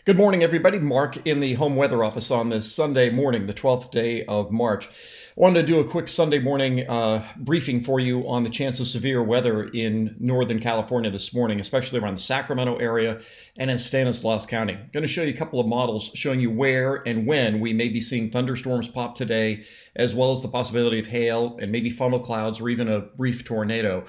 Good morning, everybody. Mark in the home weather office on this Sunday morning, the 12th day of March. I wanted to do a quick Sunday morning briefing for you on the chance of severe weather in Northern California this morning, especially around the Sacramento area and in Stanislaus County. I'm going to show you a couple of models showing you where and when we may be seeing thunderstorms pop today, as well as the possibility of hail and maybe funnel clouds or even a brief tornado.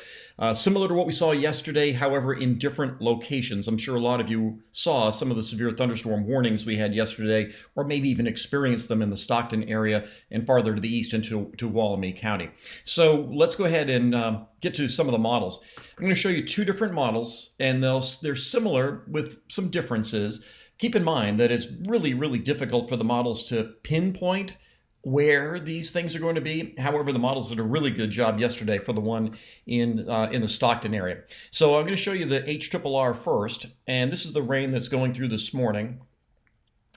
Similar to what we saw yesterday, however, in different locations. I'm sure a lot of you saw some of the severe thunderstorm warnings we had yesterday, or maybe even experienced them in the Stockton area and farther to the east into Tuolumne County. So let's go ahead and get to some of the models. I'm going to show you two different models, and they're similar with some differences. Keep in mind that it's really difficult for the models to pinpoint where these things are going to be. However, the models did a really good job yesterday for the one in the Stockton area. So I'm going to show you the HRRR first, and this is the rain that's going through this morning.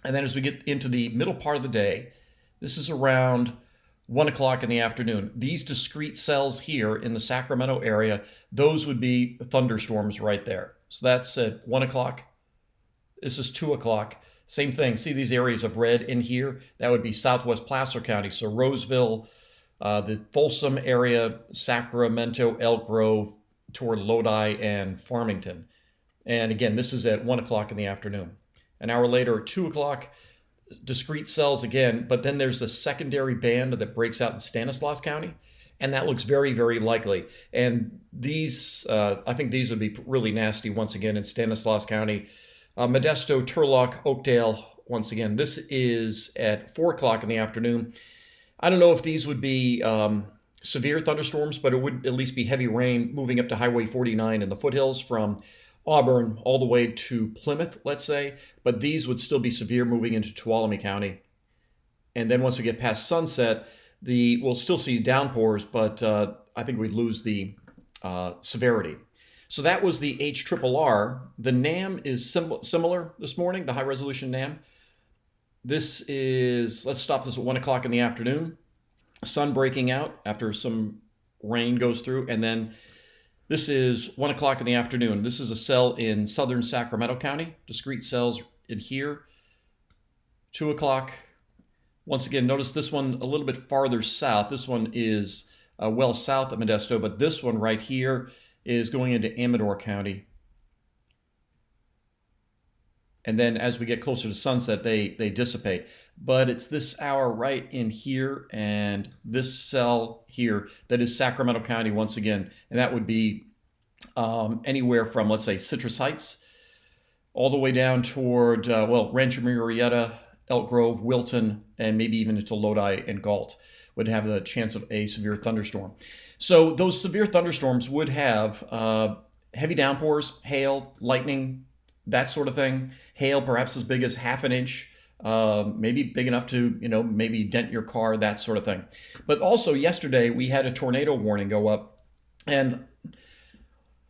And then as we get into the middle part of the day, this is around 1 o'clock in the afternoon. These discrete cells here in the Sacramento area, those would be thunderstorms right there. So that's at 1 o'clock. This is 2 o'clock. Same thing. See these areas of red in here? That would be southwest Placer County. So Roseville, the Folsom area, Sacramento, Elk Grove, toward Lodi and Farmington. And again, this is at 1 o'clock in the afternoon. An hour later, at 2 o'clock, discrete cells again, but then there's the secondary band that breaks out in Stanislaus County, and that looks very likely. And these, I think these would be really nasty once again in Stanislaus County. Modesto, Turlock, Oakdale, once again. This is at 4 o'clock in the afternoon. I don't know if these would be severe thunderstorms, but it would at least be heavy rain moving up to Highway 49 in the foothills from Auburn all the way to Plymouth, let's say. But these would still be severe moving into Tuolumne County. And then once we get past sunset, we'll still see downpours, but I think we'd lose the severity. So that was the HRRR. The NAM is similar this morning, the high resolution NAM. This is, let's stop this at 1 o'clock in the afternoon. Sun breaking out after some rain goes through. And then this is 1 o'clock in the afternoon. This is a cell in southern Sacramento County, discrete cells in here. 2 o'clock. Once again, notice this one a little bit farther south. This one is well south of Modesto, but this one right here is going into Amador County. And then as we get closer to sunset, they dissipate. But it's this hour right in here and this cell here that is Sacramento County once again. And that would be anywhere from, let's say, Citrus Heights all the way down toward, Rancho Murrieta, Elk Grove, Wilton, and maybe even into Lodi and Galt would have the chance of a severe thunderstorm. So those severe thunderstorms would have heavy downpours, hail, lightning, that sort of thing. Hail perhaps as big as half an inch, maybe big enough to, maybe dent your car, that sort of thing. But also yesterday we had a tornado warning go up. And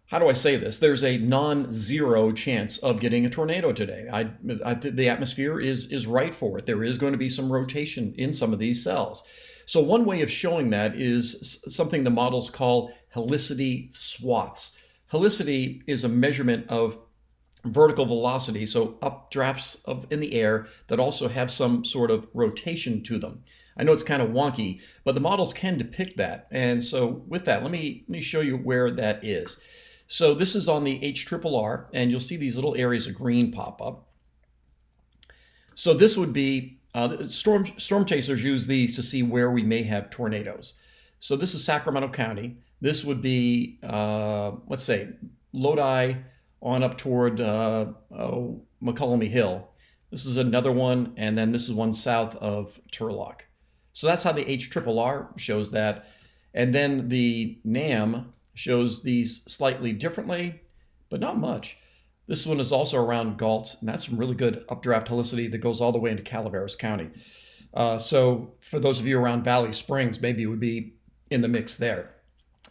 how do I say this? There's a non-zero chance of getting a tornado today. The atmosphere is right for it. There is going to be some rotation in some of these cells. So one way of showing that is something the models call helicity swaths. Helicity is a measurement of vertical velocity, so updrafts in the air that also have some sort of rotation to them. I know it's kind of wonky, but the models can depict that. And so with that, let me show you where that is. So this is on the HRRR, and you'll see these little areas of green pop up. So this would be storm chasers use these to see where we may have tornadoes. So this is Sacramento County. This would be, let's say, Lodi on up toward McCollum Hill. This is another one, and then this is one south of Turlock. So that's how the HRRR shows that. And then the NAM shows these slightly differently, but not much. This one is also around Galt, and that's some really good updraft helicity that goes all the way into Calaveras County. So for those of you around Valley Springs, maybe it would be in the mix there.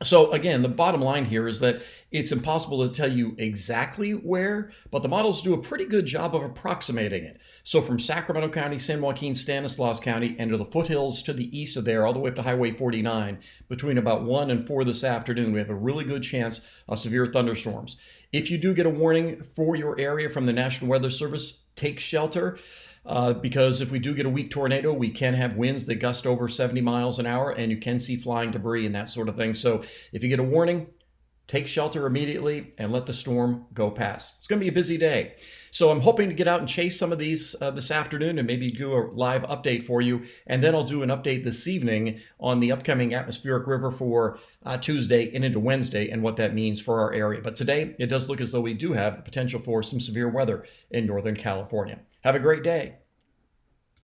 So again, the bottom line here is that it's impossible to tell you exactly where, but the models do a pretty good job of approximating it. So from Sacramento County, San Joaquin, Stanislaus County, and to the foothills to the east of there, all the way up to Highway 49, between about 1 and 4 this afternoon, we have a really good chance of severe thunderstorms. If you do get a warning for your area from the National Weather Service, take shelter. Because if we do get a weak tornado, we can have winds that gust over 70 miles an hour, and you can see flying debris and that sort of thing. So if you get a warning, take shelter immediately and let the storm go past. It's going to be a busy day. So I'm hoping to get out and chase some of these this afternoon and maybe do a live update for you. And then I'll do an update this evening on the upcoming atmospheric river for Tuesday and into Wednesday and what that means for our area. But today, it does look as though we do have the potential for some severe weather in Northern California. Have a great day.